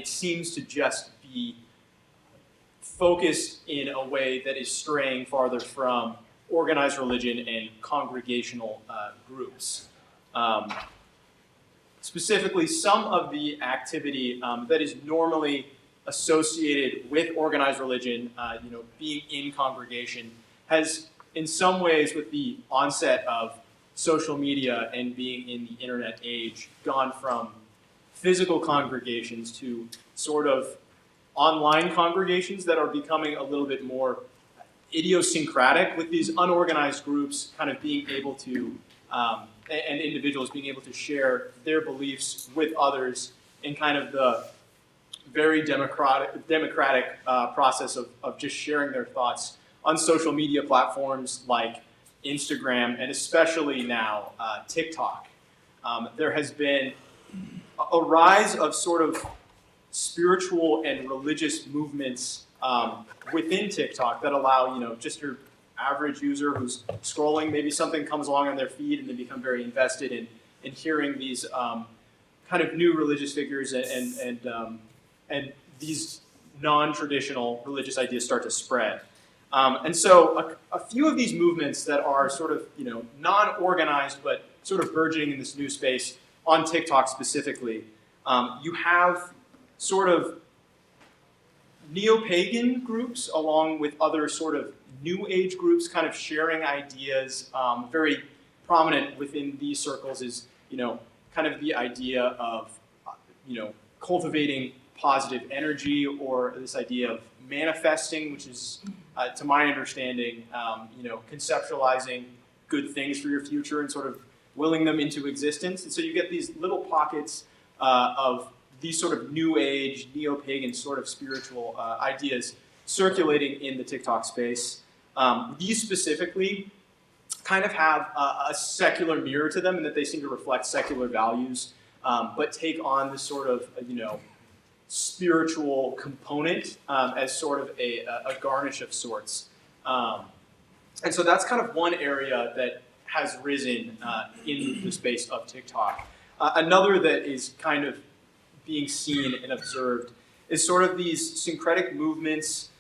it seems to just be focused in a way that is straying farther from organized religion and congregational groups. Specifically, some of the activity that is normally associated with organized religion, being in congregation, has in some ways, with the onset of social media and being in the internet age, gone from physical congregations to sort of online congregations that are becoming a little bit more idiosyncratic, with these unorganized groups kind of being able to, and individuals being able to share their beliefs with others in kind of the very democratic process of just sharing their thoughts on social media platforms like Instagram, and especially now TikTok. There has been a rise of sort of spiritual and religious movements within TikTok that allow, just your average user who's scrolling, maybe something comes along on their feed and they become very invested in hearing these kind of new religious figures and these non-traditional religious ideas start to spread. And so a few of these movements that are sort of, non-organized but sort of burgeoning in this new space on TikTok specifically, you have sort of neo-pagan groups along with other sort of new age groups kind of sharing ideas. Very prominent within these circles is, kind of the idea of, cultivating positive energy, or this idea of manifesting, which is, to my understanding, conceptualizing good things for your future and sort of willing them into existence. And so you get these little pockets of these sort of new age, neo-pagan sort of spiritual ideas circulating in the TikTok space. These specifically kind of have a secular mirror to them in that they seem to reflect secular values, but take on this sort of, spiritual component as sort of a garnish of sorts. And so that's kind of one area that has risen in the space of TikTok. Another that is kind of being seen and observed is sort of these syncretic movements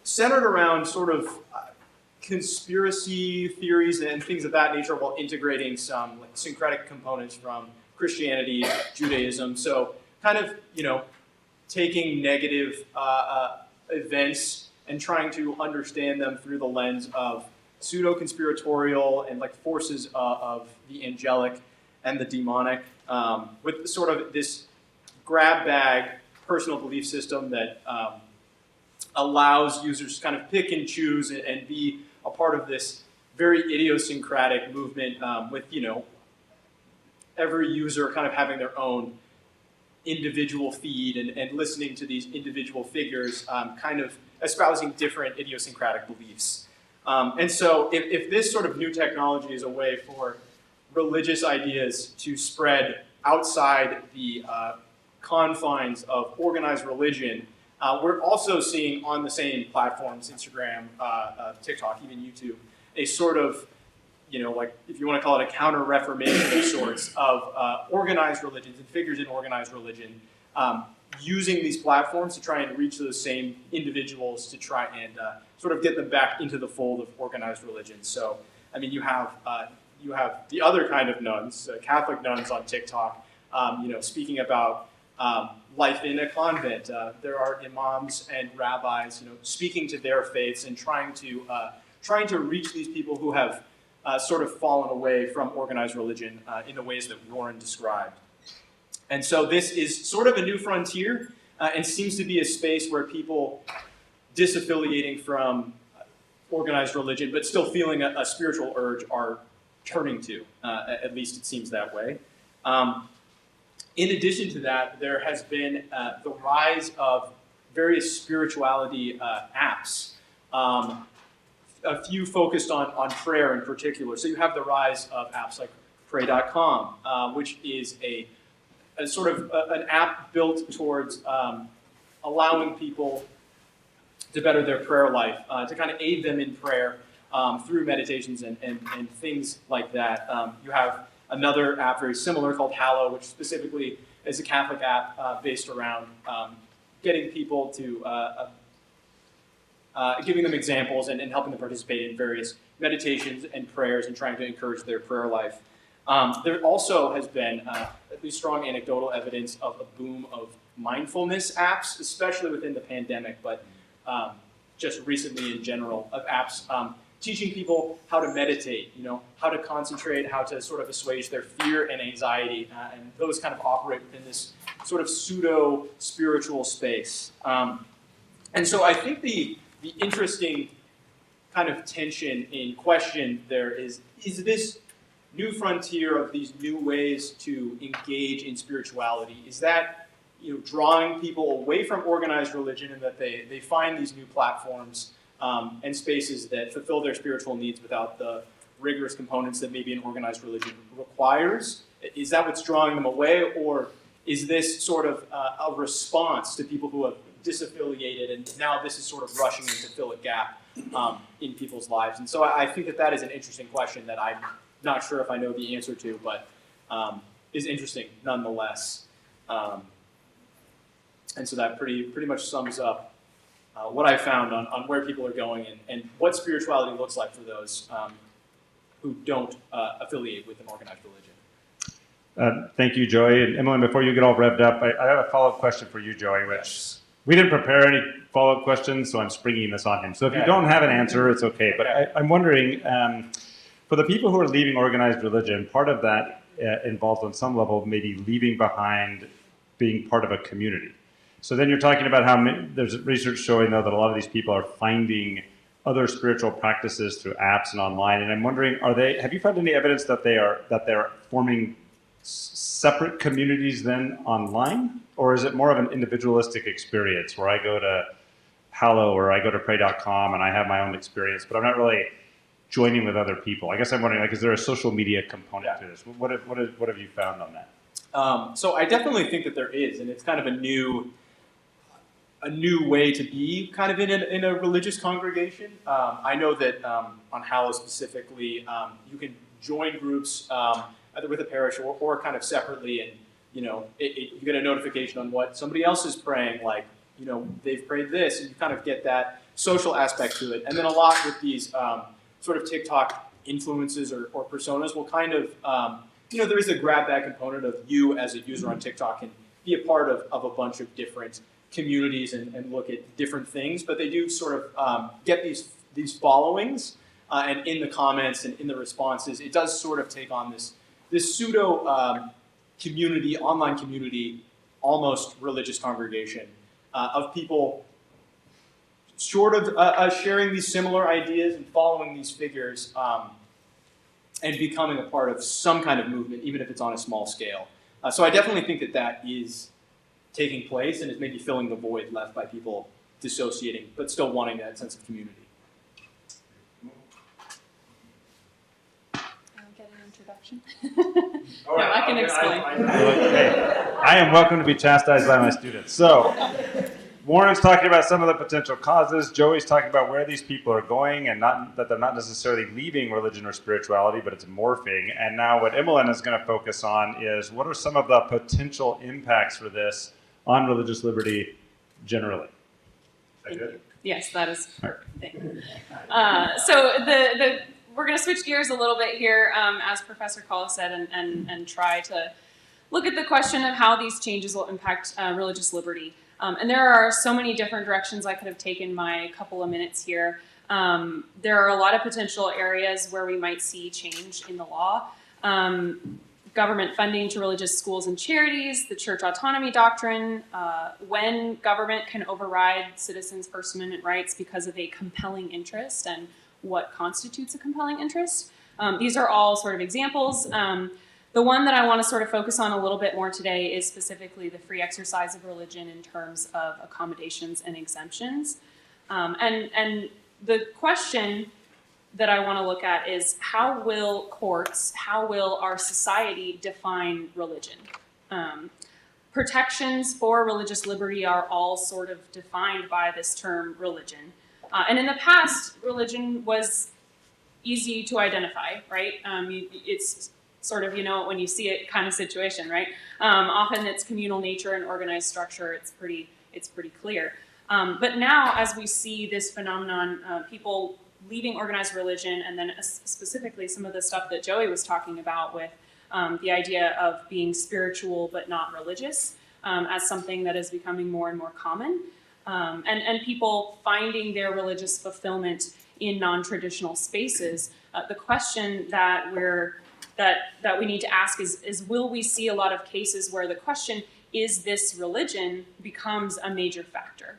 centered around sort of conspiracy theories and things of that nature, while integrating some syncretic components from Christianity, Judaism. So kind of, taking negative events and trying to understand them through the lens of pseudo-conspiratorial and forces of the angelic and the demonic, with sort of this grab bag personal belief system that allows users to kind of pick and choose and be a part of this very idiosyncratic movement, with every user kind of having their own individual feed and listening to these individual figures kind of espousing different idiosyncratic beliefs. And so if this sort of new technology is a way for religious ideas to spread outside the confines of organized religion, we're also seeing on the same platforms, Instagram, TikTok, even YouTube, a sort of, if you want to call it a counter-reformation of sorts of organized religions and figures in organized religion, using these platforms to try and reach those same individuals to try and sort of get them back into the fold of organized religion. So, I mean, you have the other kind of nuns, Catholic nuns on TikTok, speaking about life in a convent. There are imams and rabbis, speaking to their faiths and trying to reach these people who have sort of fallen away from organized religion in the ways that Warren described. And so this is sort of a new frontier and seems to be a space where people disaffiliating from organized religion but still feeling a spiritual urge are turning to. At least it seems that way. In addition to that, there has been the rise of various spirituality apps. A few focused on prayer in particular. So you have the rise of apps like Pray.com, which is a sort of an app built towards allowing people to better their prayer life, to kind of aid them in prayer through meditations and things like that. You have another app very similar called Hallow, which specifically is a Catholic app based around getting people to, giving them examples and helping them participate in various meditations and prayers and trying to encourage their prayer life. There also has been at least strong anecdotal evidence of a boom of mindfulness apps, especially within the pandemic, but just recently in general, of apps teaching people how to meditate, how to concentrate, how to sort of assuage their fear and anxiety, and those kind of operate within this sort of pseudo-spiritual space. And so I think the interesting kind of tension in question there is this new frontier of these new ways to engage in spirituality, is that drawing people away from organized religion, and that they find these new platforms and spaces that fulfill their spiritual needs without the rigorous components that maybe an organized religion requires? Is that what's drawing them away, or is this sort of a response to people who have disaffiliated, and now this is sort of rushing in to fill a gap in people's lives? And so I think that is an interesting question that I'm not sure if I know the answer to, but is interesting nonetheless. And so that pretty much sums up what I found on where people are going and what spirituality looks like for those who don't affiliate with an organized religion. Thank you, Joey. And Emily, before you get all revved up, I have a follow-up question for you, Joey, which we didn't prepare any follow-up questions, so I'm springing this on him. So if you don't have an answer, it's okay. But I'm wondering, for the people who are leaving organized religion, part of that involves on some level maybe leaving behind being part of a community. So then you're talking about how there's research showing, though, that a lot of these people are finding other spiritual practices through apps and online. And I'm wondering, have you found any evidence that they're forming separate communities then online? Or is it more of an individualistic experience where I go to Hallow or I go to pray.com and I have my own experience, but I'm not really joining with other people? I guess I'm wondering, is there a social media component to this? What have you found on that? So I definitely think that there is, and it's kind of a new way to be kind of in a religious congregation. I know that on Hallow specifically, you can join groups either with a parish or kind of separately, and you get a notification on what somebody else is praying, like they've prayed this, and you kind of get that social aspect to it. And then a lot with these sort of TikTok influences or personas will kind of there is a grab bag component of you as a user on TikTok can be a part of a bunch of different communities and look at different things, but they do sort of get these followings, and in the comments and in the responses, it does sort of take on this pseudo community, online community, almost religious congregation of people sort of sharing these similar ideas and following these figures and becoming a part of some kind of movement, even if it's on a small scale. So I definitely think that is taking place and is maybe filling the void left by people dissociating, but still wanting that sense of community. I'll get an introduction. No, I can explain. I am welcome to be chastised by my students. So, Warren's talking about some of the potential causes. Joey's talking about where these people are going, and not that they're not necessarily leaving religion or spirituality, but it's morphing. And now what Emmeline is going to focus on is what are some of the potential impacts for this on religious liberty generally. Is that good? Yes, that is perfect. Thank you. So we're going to switch gears a little bit here, as Professor Collis said, and try to look at the question of how these changes will impact religious liberty. And there are so many different directions I could have taken my couple of minutes here. There are a lot of potential areas where we might see change in the law. Government funding to religious schools and charities, the church autonomy doctrine, when government can override citizens' First Amendment rights because of a compelling interest, and what constitutes a compelling interest. These are all sort of examples. The one that I want to sort of focus on a little bit more today is specifically the free exercise of religion in terms of accommodations and exemptions. And the question that I want to look at is how will our society define religion? Protections for religious liberty are all sort of defined by this term religion. And in the past, religion was easy to identify, right? It's sort of, when you see it kind of situation, right? Often it's communal nature and organized structure. It's pretty clear. But now, as we see this phenomenon, people leaving organized religion, and then specifically some of the stuff that Joey was talking about with the idea of being spiritual but not religious, as something that is becoming more and more common, and people finding their religious fulfillment in non-traditional spaces. The question that we need to ask is will we see a lot of cases where the question, is this religion, becomes a major factor?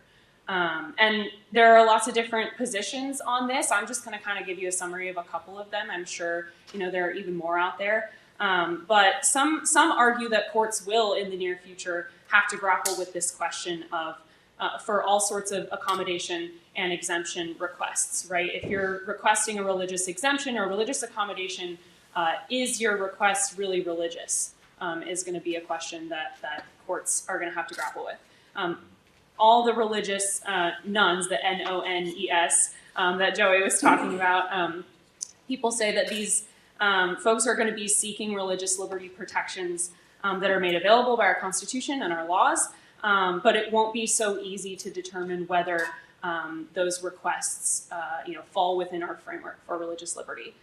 And there are lots of different positions on this. I'm just going to kind of give you a summary of a couple of them. I'm sure there are even more out there. But some argue that courts will, in the near future, have to grapple with this question of for all sorts of accommodation and exemption requests, right? If you're requesting a religious exemption or a religious accommodation, is your request really religious? Is going to be a question that courts are going to have to grapple with. All the religious nuns, the NONES, that Joey was talking about, people say that these folks are going to be seeking religious liberty protections that are made available by our Constitution and our laws, but it won't be so easy to determine whether those requests fall within our framework for religious liberty.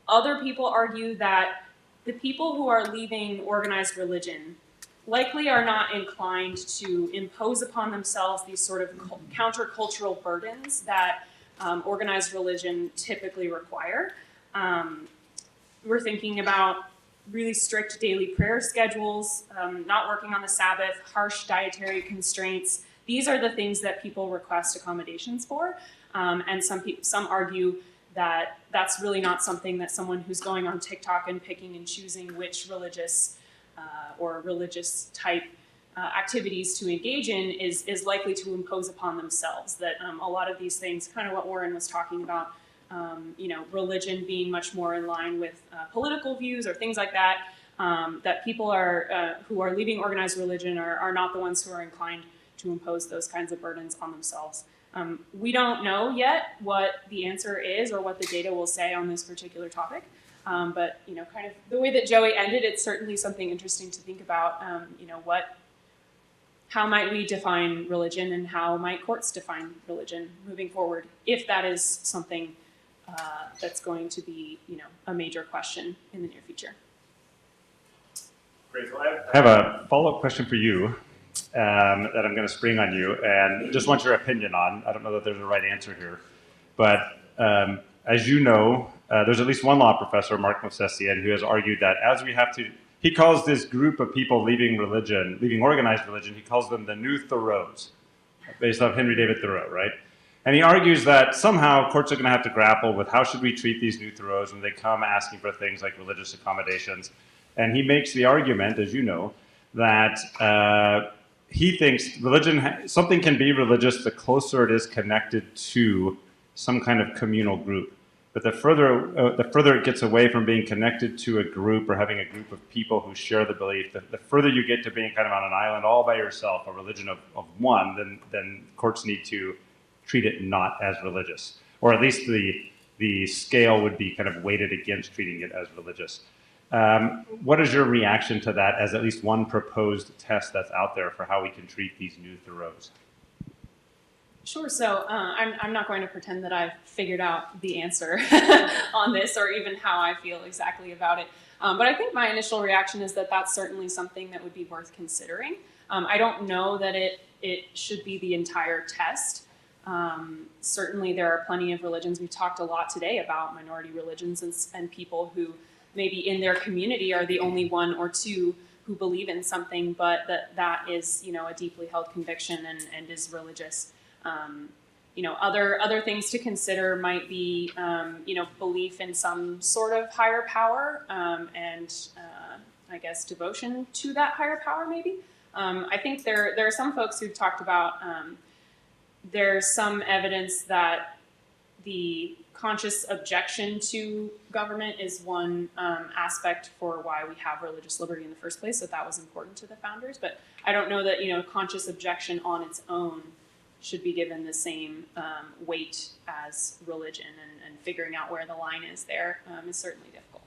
Other people argue that the people who are leaving organized religion likely are not inclined to impose upon themselves these sort of countercultural burdens that organized religion typically require. We're thinking about really strict daily prayer schedules, not working on the Sabbath, harsh dietary constraints. These are the things that people request accommodations for, and some argue that that's really not something that someone who's going on TikTok and picking and choosing which religious or religious type activities to engage in is likely to impose upon themselves. That a lot of these things, kind of what Warren was talking about, religion being much more in line with political views or things like that, that people who are leaving organized religion are not the ones who are inclined to impose those kinds of burdens on themselves. We don't know yet what the answer is or what the data will say on this particular topic. But kind of the way that Joey ended, it's certainly something interesting to think about. How might we define religion, and how might courts define religion moving forward, if that is something that's going to be a major question in the near future. Great. So I have a follow-up question for you that I'm going to spring on you, and just want your opinion on. I don't know that there's a right answer here, but as you know, there's at least one law professor, Mark Movsesian, who has argued that as we have to, he calls this group of people leaving organized religion, he calls them the new Thoreaus, based off Henry David Thoreau, right? And he argues that somehow courts are going to have to grapple with how should we treat these new Thoreaus when they come asking for things like religious accommodations. And he makes the argument, as you know, that he thinks something can be religious the closer it is connected to some kind of communal group. But the further it gets away from being connected to a group or having a group of people who share the belief, the further you get to being kind of on an island all by yourself, a religion of one, then courts need to treat it not as religious. Or at least the scale would be kind of weighted against treating it as religious. What is your reaction to that as at least one proposed test that's out there for how we can treat these new Thoreaus? Sure. So I'm not going to pretend that I've figured out the answer on this or even how I feel exactly about it. But I think my initial reaction is that that's certainly something that would be worth considering. I don't know that it should be the entire test. Certainly there are plenty of religions. We've talked a lot today about minority religions and people who maybe in their community are the only one or two who believe in something, but that is a deeply held conviction and is religious. Other things to consider might be, belief in some sort of higher power, and I guess devotion to that higher power, maybe. I think there are some folks who've talked about, there's some evidence that the conscious objection to government is one aspect for why we have religious liberty in the first place, that was important to the founders. But I don't know that, conscious objection on its own should be given the same weight as religion, and figuring out where the line is there is certainly difficult.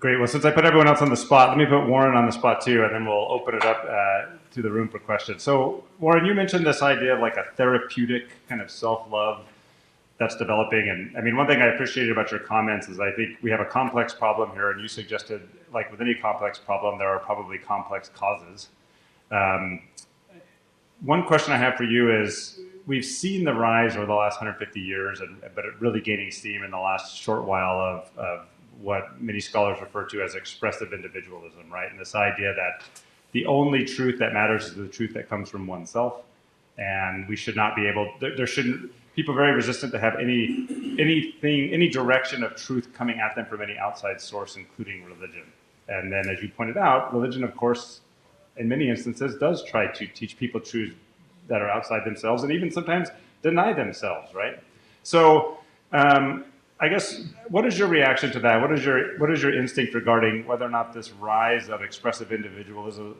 Great. Well, since I put everyone else on the spot, let me put Warren on the spot too, and then we'll open it up to the room for questions. So, Warren, you mentioned this idea of like a therapeutic kind of self-love that's developing. And I mean, one thing I appreciated about your comments is I think we have a complex problem here, and you suggested, like with any complex problem, there are probably complex causes. One question I have for you is, we've seen the rise over the last 150 years, but it really gaining steam in the last short while of what many scholars refer to as expressive individualism, right? And this idea that the only truth that matters is the truth that comes from oneself, and we should not be able. There shouldn't. People are very resistant to have any direction of truth coming at them from any outside source, including religion. And then, as you pointed out, religion, of course, in many instances, does try to teach people truths that are outside themselves, and even sometimes deny themselves, right? So, I guess, what is your reaction to that? What is your instinct regarding whether or not this rise of expressive individualism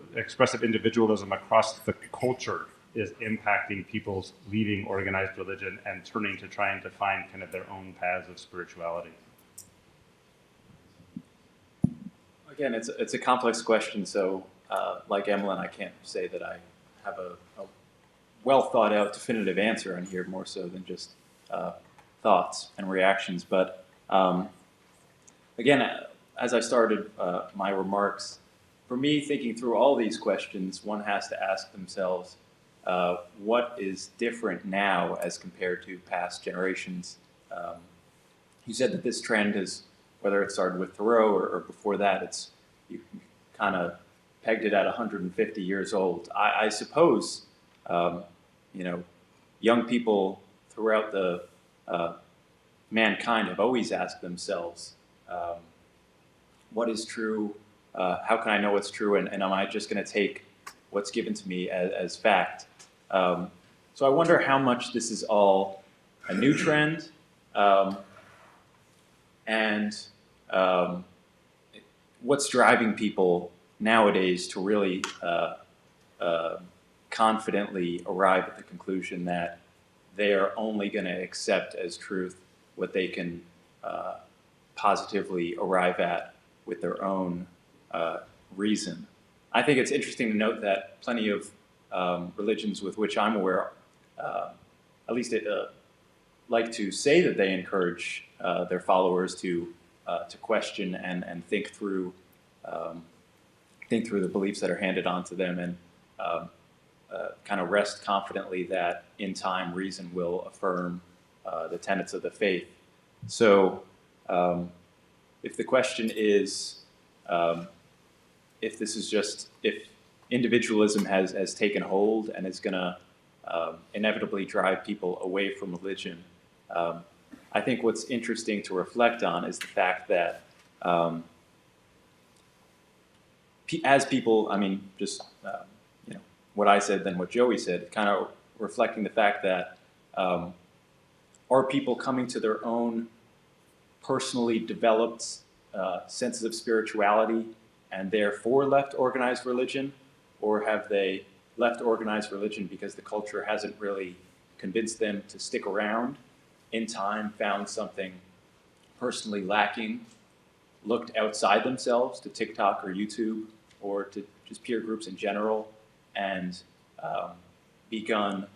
across the culture is impacting people's leaving organized religion and turning to trying to find kind of their own paths of spirituality? Again, it's a complex question. So, like Emlyn, I can't say that I have a well thought out definitive answer on here, more so than just thoughts and reactions. But again, as I started my remarks, for me, thinking through all these questions, one has to ask themselves, what is different now as compared to past generations? You said that this trend is, whether it started with Thoreau or before that, you kind of pegged it at 150 years old. I suppose, young people throughout the mankind have always asked themselves, what is true? How can I know what's true? And am I just going to take what's given to me as fact? So I wonder how much this is all a new trend, and what's driving people nowadays to really confidently arrive at the conclusion that they are only going to accept as truth what they can positively arrive at with their own reason. I think it's interesting to note that plenty of religions with which I'm aware, at least like to say that they encourage their followers to question and think through the beliefs that are handed on to them, and kind of rest confidently that in time reason will affirm the tenets of the faith. So if the question is, if individualism has taken hold and is going to inevitably drive people away from religion, I think what's interesting to reflect on is the fact that as people, what I said than what Joey said, kind of reflecting the fact that are people coming to their own personally developed senses of spirituality and therefore left organized religion, or have they left organized religion because the culture hasn't really convinced them to stick around, in time found something personally lacking, looked outside themselves to TikTok or YouTube or to just peer groups in general, and begun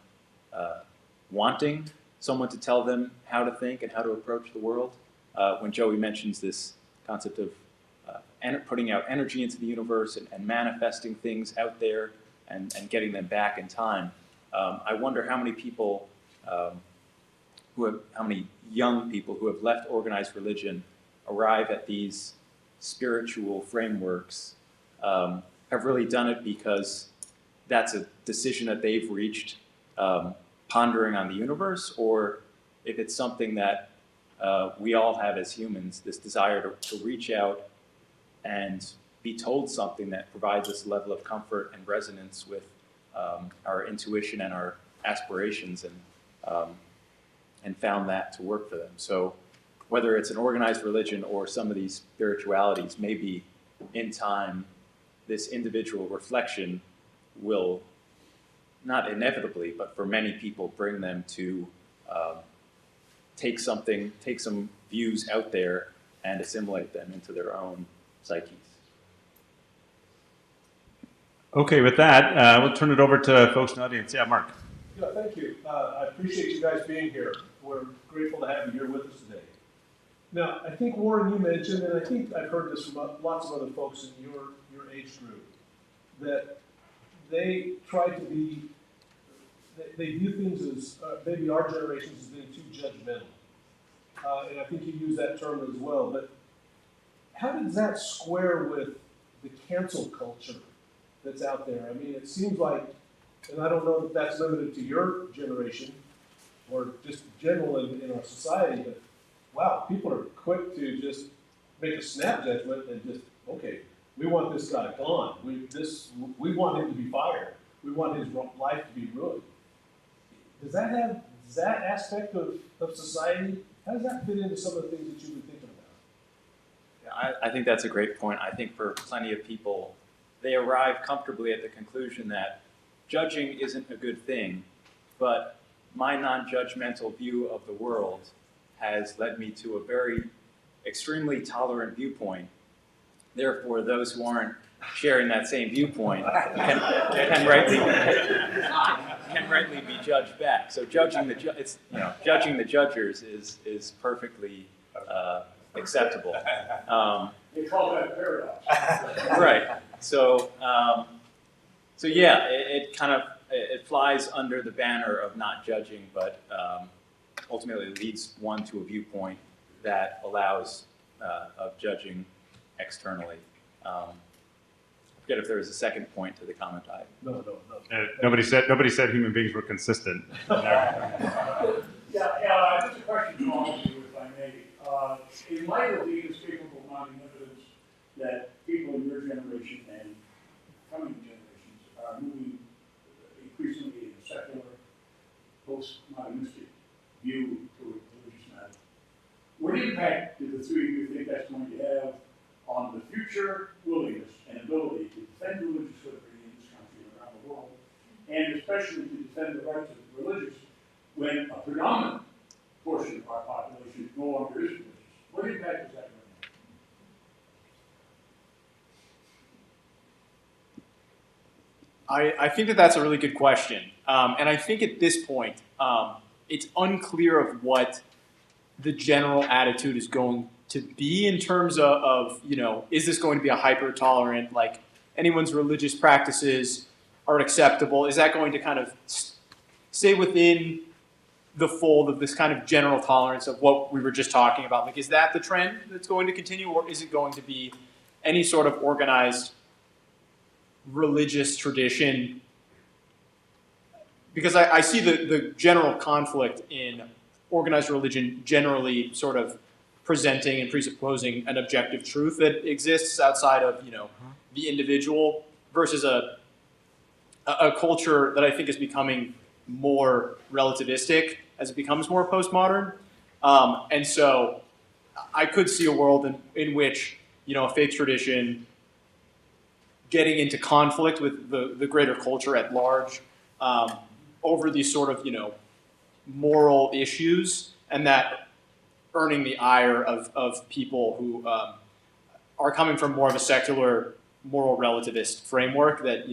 wanting someone to tell them how to think and how to approach the world. When Joey mentions this concept of putting out energy into the universe and manifesting things out there and getting them back in time, I wonder how many people, how many young people who have left organized religion arrive at these spiritual frameworks, have really done it because that's a decision that they've reached, pondering on the universe, or if it's something that we all have as humans, this desire to reach out and be told something that provides us a level of comfort and resonance with our intuition and our aspirations, and found that to work for them. So whether it's an organized religion or some of these spiritualities, maybe in time this individual reflection will, not inevitably, but for many people, bring them to take some views out there and assimilate them into their own psyches. Okay, with that, we'll turn it over to folks in the audience. Yeah, Mark. Yeah, thank you. I appreciate you guys being here. We're grateful to have you here with us today. Now, I think, Warren, you mentioned, and I think I've heard this from lots of other folks in your age group, that they try to be, they view things as, maybe our generation as being too judgmental. And I think you use that term as well. But how does that square with the cancel culture that's out there? I mean, it seems like, and I don't know if that's limited to your generation or just general in our society, but wow, people are quick to just make a snap judgment and just, okay, we want this guy gone. We want him to be fired. We want his life to be ruined. Does that have that aspect of society? How does that fit into some of the things that you've been thinking about? Yeah, I think that's a great point. I think for plenty of people, they arrive comfortably at the conclusion that judging isn't a good thing, but my non-judgmental view of the world has led me to a very extremely tolerant viewpoint. Therefore, those who aren't sharing that same viewpoint can rightly be judged back. So judging the judgers is perfectly acceptable. They call that paradox. Right. So yeah, it kind of it flies under the banner of not judging, but ultimately leads one to a viewpoint that allows of judging externally. I forget if there was a second point to the comment I. No. Nobody said human beings were consistent. Yeah, just a question for all of you, if I may. In light of the inescapable mounting evidence that people in your generation and coming generations are moving increasingly in a secular, post-modernistic view to religious matters, what impact do the three of you think that's going to have on the future willingness and ability to defend religious liberty in this country and around the world, and especially to defend the rights of the religious when a predominant portion of our population no longer is religious? What impact is that going to have? I think that that's a really good question. And I think at this point, it's unclear of what the general attitude is going to be in terms of is this going to be a hyper-tolerant, like anyone's religious practices are acceptable? Is that going to kind of stay within the fold of this kind of general tolerance of what we were just talking about? Like, is that the trend that's going to continue, or is it going to be any sort of organized religious tradition? Because I see the general conflict in organized religion generally sort of presenting and presupposing an objective truth that exists outside of the individual versus a culture that I think is becoming more relativistic as it becomes more postmodern. And so I could see a world in which a faith tradition getting into conflict with the greater culture at large over these sort of moral issues, and that earning the ire of people who are coming from more of a secular moral relativist framework that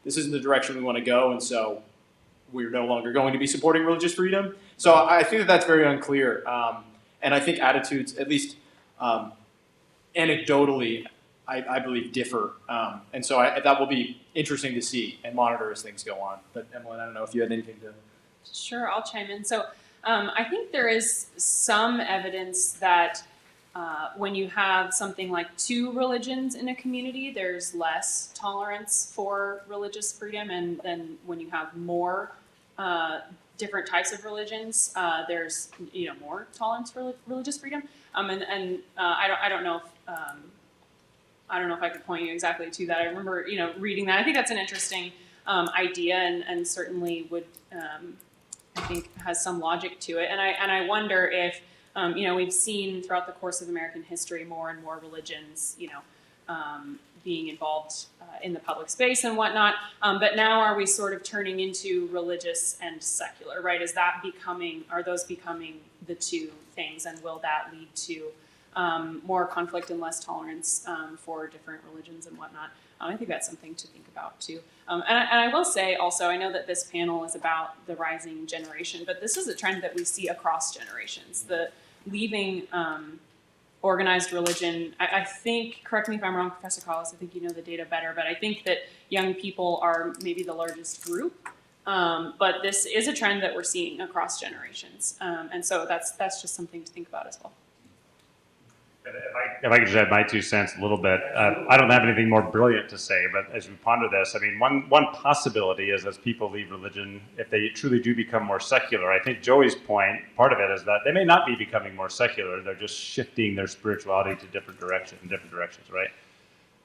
this isn't the direction we want to go, and so we're no longer going to be supporting religious freedom. So I think that that's very unclear, and I think attitudes, at least anecdotally, I believe differ, and so that will be interesting to see and monitor as things go on. But Emily, I don't know if you had anything to. Sure, I'll chime in. So I think there is some evidence that when you have something like two religions in a community, there's less tolerance for religious freedom, and then when you have more different types of religions, there's more tolerance for religious freedom. And I don't know if I don't know if I could point you exactly to that. I remember reading that. I think that's an interesting idea, and certainly would. I think has some logic to it, and I wonder if we've seen throughout the course of American history more and more religions being involved in the public space and whatnot. But now are we sort of turning into religious and secular, right? Are those becoming the two things, and will that lead to more conflict and less tolerance for different religions and whatnot. I think that's something to think about too. And I will say also, I know that this panel is about the rising generation, but this is a trend that we see across generations. The leaving organized religion, I think, correct me if I'm wrong, Professor Collis, I think you know the data better, but I think that young people are maybe the largest group. But this is a trend that we're seeing across generations. And so that's just something to think about as well. If I could just add my 2 cents a little bit, I don't have anything more brilliant to say, but as we ponder this, I mean, one possibility is as people leave religion, if they truly do become more secular, I think Joey's point, part of it is that they may not be becoming more secular, they're just shifting their spirituality to different directions, right?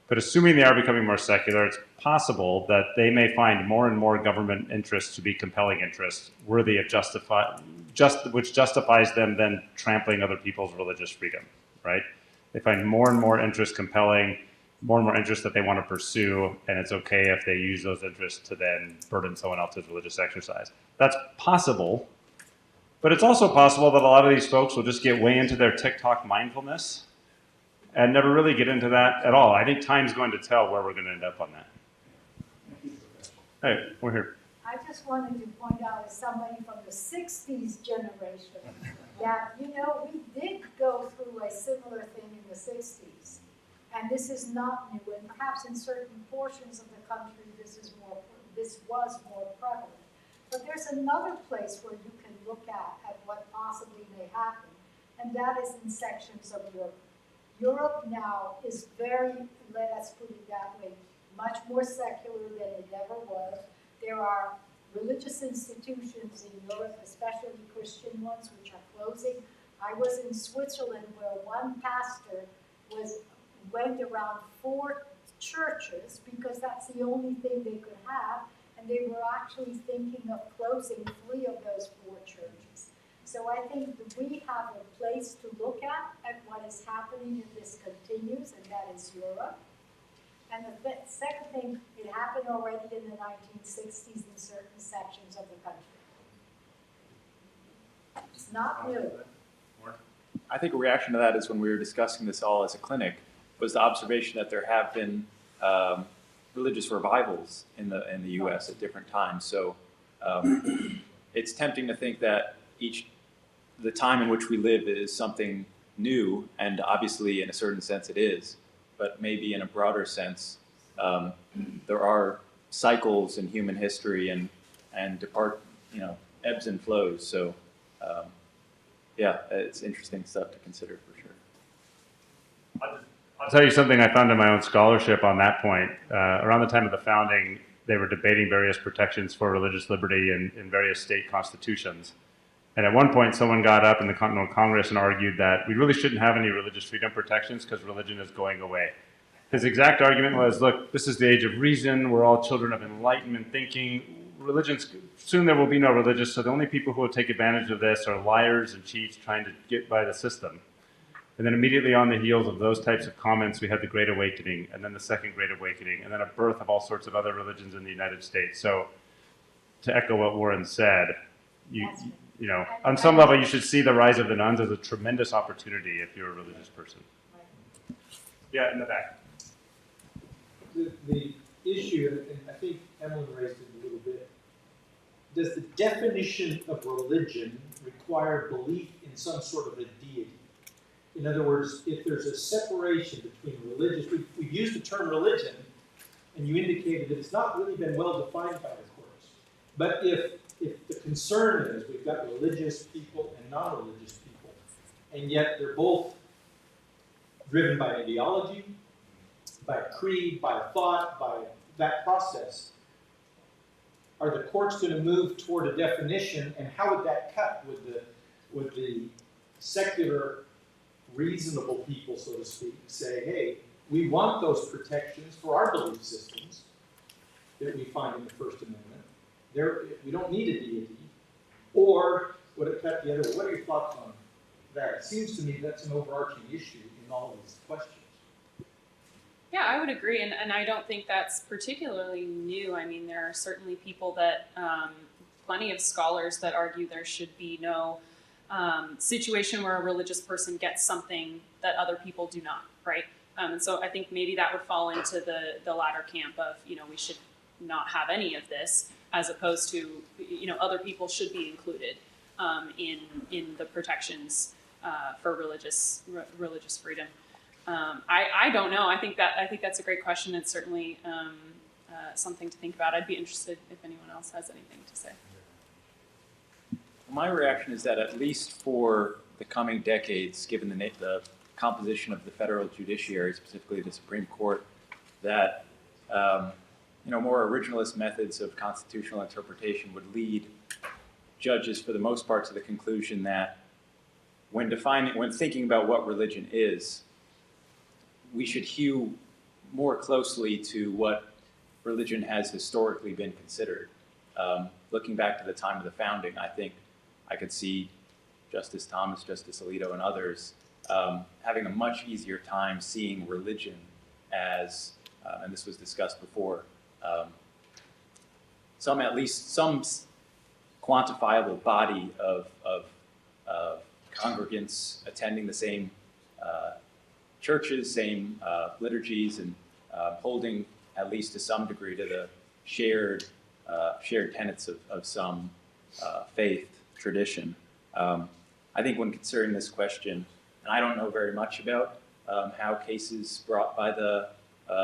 But assuming they are becoming more secular, it's possible that they may find more and more government interests to be compelling interests, worthy of which justifies them then trampling other people's religious freedom. Right? They find more and more interest compelling, more and more interest that they want to pursue, and it's okay if they use those interests to then burden someone else's religious exercise. That's possible, but it's also possible that a lot of these folks will just get way into their TikTok mindfulness and never really get into that at all. I think time's going to tell where we're going to end up on that. Hey, we're here. I just wanted to point out as somebody from the 60s generation that, you know, we did go through a similar thing in the 60s. And this is not new, and perhaps in certain portions of the country this was more prevalent. But there's another place where you can look at what possibly may happen, and that is in sections of Europe. Europe now is very, let us put it that way, much more secular than it ever was. There are religious institutions in Europe, especially Christian ones, which are closing. I was in Switzerland where one pastor went around 4 churches because that's the only thing they could have, and they were actually thinking of closing 3 of those 4 churches. So I think that we have a place to look at what is happening if this continues, and that is Europe. And the second thing, it happened already in the 1960s in certain sections of the country. It's not new. I think a reaction to that is when we were discussing this all as a clinic, was the observation that there have been religious revivals in the U.S. at different times. So it's tempting to think that the time in which we live is something new, and obviously in a certain sense it is. But maybe in a broader sense, there are cycles in human history and ebbs and flows. So, yeah, it's interesting stuff to consider for sure. I'll tell you something I found in my own scholarship on that point. Around the time of the founding, they were debating various protections for religious liberty in various state constitutions. And at one point, someone got up in the Continental Congress and argued that we really shouldn't have any religious freedom protections because religion is going away. His exact argument was, look, this is the age of reason. We're all children of enlightenment thinking. Soon there will be no religious, so the only people who will take advantage of this are liars and cheats trying to get by the system. And then immediately on the heels of those types of comments, we had the Great Awakening, and then the Second Great Awakening, and then a birth of all sorts of other religions in the United States. So to echo what Warren said, you know, on some level, you should see the rise of the nuns as a tremendous opportunity if you're a religious person. Yeah, in the back. The issue, and I think Emily raised it a little bit, does the definition of religion require belief in some sort of a deity? In other words, if there's a separation between religious, we've used the term religion, and you indicated that it's not really been well defined by the courts. But if the concern is we've got religious people and non-religious people, and yet they're both driven by ideology, by a creed, by a thought, by that process, are the courts going to move toward a definition, and how would that cut with the secular, reasonable people, so to speak, say, hey, we want those protections for our belief systems that we find in the First Amendment. We don't need a deity. Or would it cut the other way? What are your thoughts on that? It seems to me that's an overarching issue in all of these questions. Yeah, I would agree, and I don't think that's particularly new. I mean, there are certainly people that, plenty of scholars that argue there should be no situation where a religious person gets something that other people do not, right? And so I think maybe that would fall into the latter camp of, we should not have any of this, as opposed to, other people should be included in the protections for religious freedom. I don't know. I think that's a great question. It's certainly something to think about. I'd be interested if anyone else has anything to say. My reaction is that at least for the coming decades, given the composition of the federal judiciary, specifically the Supreme Court, that more originalist methods of constitutional interpretation would lead judges, for the most part, to the conclusion that when thinking about what religion is, we should hew more closely to what religion has historically been considered. Looking back to the time of the founding, I think I could see Justice Thomas, Justice Alito, and others having a much easier time seeing religion as, and this was discussed before, some quantifiable body of congregants attending the same churches, same liturgies, and holding, at least to some degree, to the shared tenets of some faith tradition. I think when considering this question, and I don't know very much about how cases brought by the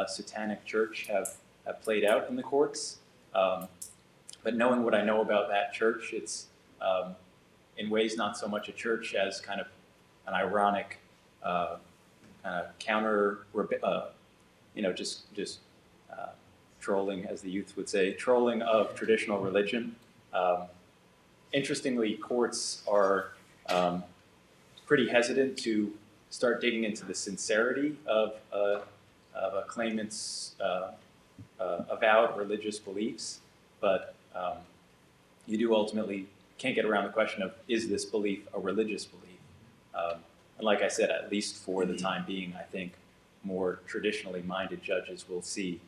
Satanic Church have played out in the courts, but knowing what I know about that church, it's in ways not so much a church as kind of an ironic counter, just trolling, as the youth would say, trolling of traditional religion. Interestingly, courts are pretty hesitant to start digging into the sincerity of a claimant's avowed religious beliefs, but you do ultimately can't get around the question of, is this belief a religious belief? And like I said, at least for the time being, I think more traditionally minded judges will see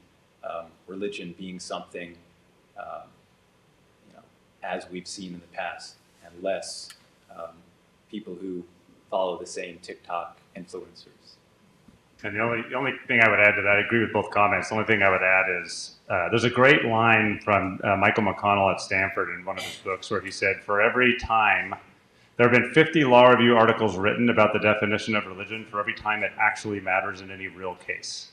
religion being something, as we've seen in the past, and less people who follow the same TikTok influencers. And the only thing I would add to that, I agree with both comments. The only thing I would add is there's a great line from Michael McConnell at Stanford in one of his books where he said, for every time, there have been 50 law review articles written about the definition of religion for every time it actually matters in any real case.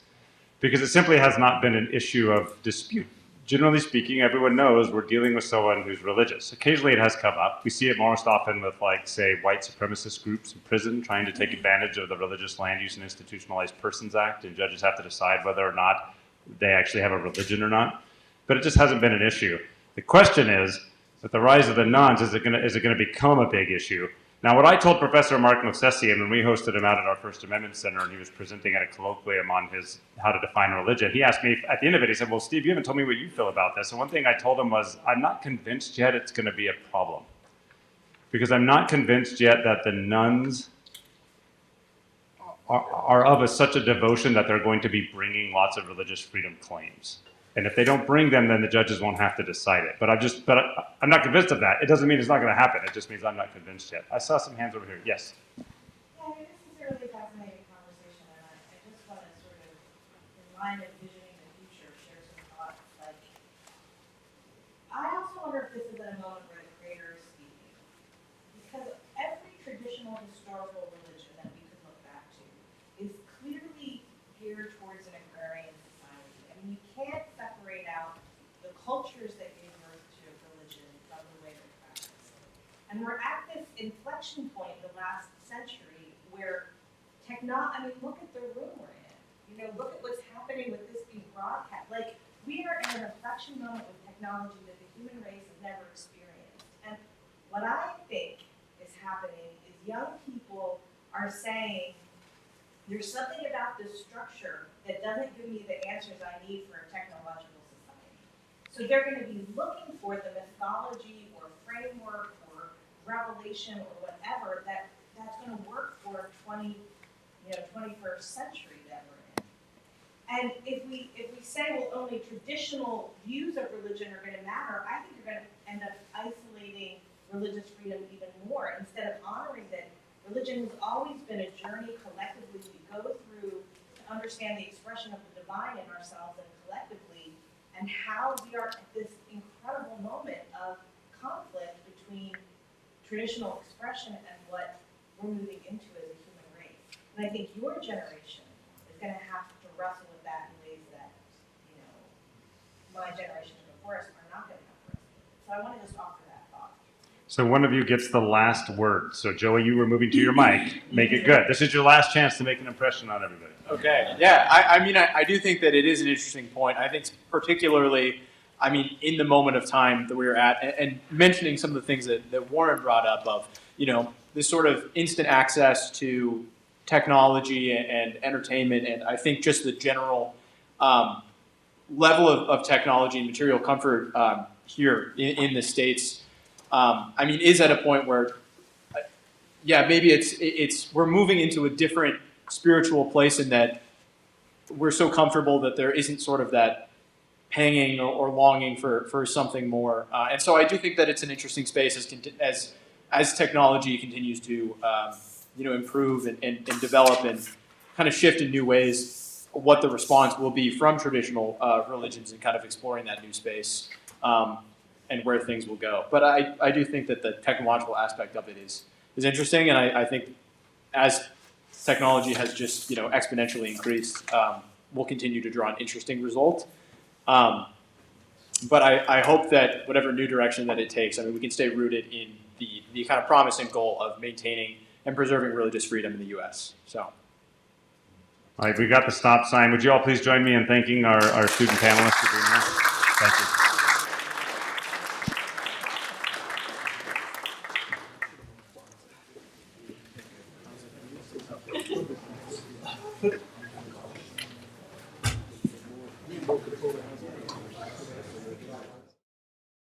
Because it simply has not been an issue of dispute. Generally speaking, everyone knows we're dealing with someone who's religious. Occasionally it has come up. We see it most often with, like, say, white supremacist groups in prison trying to take advantage of the Religious Land Use and Institutionalized Persons Act, and judges have to decide whether or not they actually have a religion or not. But it just hasn't been an issue. The question is, with the rise of the nuns, is it going to become a big issue? Now, what I told Professor Mark Movsesian when we hosted him out at our First Amendment Center and he was presenting at a colloquium on his how to define religion, he asked me at the end of it, he said, well, Steve, you haven't told me what you feel about this. And one thing I told him was, I'm not convinced yet it's going to be a problem. Because I'm not convinced yet that the nuns are of such a devotion that they're going to be bringing lots of religious freedom claims. And if they don't bring them, then the judges won't have to decide it. But I'm not convinced of that. It doesn't mean it's not going to happen. It just means I'm not convinced yet. I saw some hands over here. Yes. Yeah, I mean, this is a really fascinating conversation, and I just want to sort of, in line of visioning the future, share some thoughts. Like, I also wonder if this is a moment where the Creator is speaking, because every traditional historical religion that we could look back to is clearly geared towards an agrarian society. I mean, you can't separate out the cultures that gave birth to religion from the way they practice it. And we're at this inflection point in the last century where I mean, look at the room we're in. Look at what's happening with this being broadcast. Like, we are in an inflection moment with technology that the human race has never experienced. And what I think is happening is young people are saying, there's something about this structure that doesn't give me the answers I need for a technological society. So they're going to be looking for the mythology or framework or revelation or whatever that's going to work for 21st century that we're in. And if we say, well, only traditional views of religion are going to matter, I think you're going to end up isolating religious freedom even more instead of honoring religion has always been a journey collectively we go through to understand the expression of the divine in ourselves and collectively, and how we are at this incredible moment of conflict between traditional expression and what we're moving into as a human race. And I think your generation is going to have to wrestle with that in ways that, you know, my generation before us are not going to have to wrestle with. So I want to just offer that thought. So one of you gets the last word. So Joey, you were moving to your mic. Make it good. This is your last chance to make an impression on everybody. Okay, yeah, I mean, I do think that it is an interesting point. I think particularly, I mean, in the moment of time that we were at, and mentioning some of the things that Warren brought up of, you know, this sort of instant access to technology and entertainment, and I think just the general level of technology and material comfort here in the States, I mean, is at a point where, yeah, maybe it's we're moving into a different spiritual place in that we're so comfortable that there isn't sort of that panging or longing for something more. And so I do think that it's an interesting space as technology continues to you know, improve and develop and kind of shift in new ways, what the response will be from traditional religions and kind of exploring that new space and where things will go. But I do think that the technological aspect of it is interesting, and I think as technology has just, you know, exponentially increased, we'll continue to draw an interesting result. But I hope that whatever new direction that it takes, I mean, we can stay rooted in the kind of promising goal of maintaining and preserving religious freedom in the U.S. So. All right, we got the stop sign. Would you all please join me in thanking our student panelists for being here? Thank you.